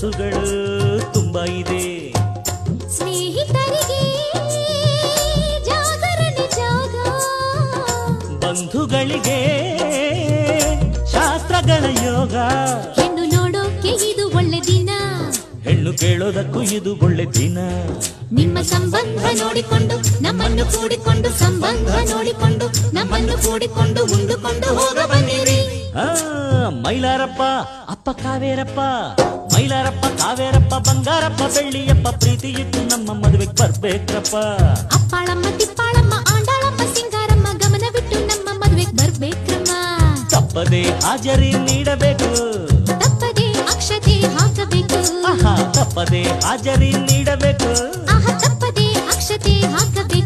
ಕನಸುಗಳು ತುಂಬಾ ಇದೆ. ಸ್ನೇಹಿತರಿಗೆ ಜಾಗರಣೆ ಜಾಗ, ಬಂಧುಗಳಿಗೆ ಶಾಸ್ತ್ರಗಳ ಯೋಗ. ಹೆಣ್ಣು ನೋಡೋಕೆ ಇದು ಒಳ್ಳೆ ದಿನ, ಹೆಣ್ಣು ಕೇಳೋದಕ್ಕೂ ಇದು ಒಳ್ಳೆ ದಿನ. ನಿಮ್ಮ ಸಂಬಂಧ ನೋಡಿಕೊಂಡು ನಮ್ಮನ್ನು ಕೂಡಿಕೊಂಡು, ಸಂಬಂಧ ನೋಡಿಕೊಂಡು ನಮ್ಮನ್ನು ಕೂಡಿಕೊಂಡು ಉಂಡುಕೊಂಡು ಹೋಗ ಬನ್ನಿರಿ. ಮೈಲಾರಪ್ಪ ಅಪ್ಪ ಕಾವೇರಪ್ಪ, ಮೈಲಾರಪ್ಪ ಕಾವೇರಪ್ಪ ಬಂಗಾರಪ್ಪ ಬೆಳ್ಳಿಯಪ್ಪ, ಪ್ರೀತಿ ಇತ್ತು ನಮ್ಮ ಮದುವೆಗೆ ಬರ್ಬೇಕ್ರಪ್ಪ. ಅಪ್ಪಾಳಮ್ಮ ತಿಪ್ಪಾಳಮ್ಮ ಆಂಡಾಳಮ್ಮ ಸಿಂಗಾರಮ್ಮ ಗಮನವಿಟ್ಟು ನಮ್ಮ ಮದುವೆಗೆ ಬರ್ಬೇಕ್ರಮ್ಮ. ತಪ್ಪದೆ ಹಾಜರಿ ನೀಡಬೇಕು, ತಪ್ಪದೆ ಅಕ್ಷತೆ ಹಾಕಬೇಕು, ತಪ್ಪದೆ ಹಾಜರಿ ನೀಡಬೇಕು, ತಪ್ಪದೆ ಅಕ್ಷತೆ ಹಾಕಬೇಕು.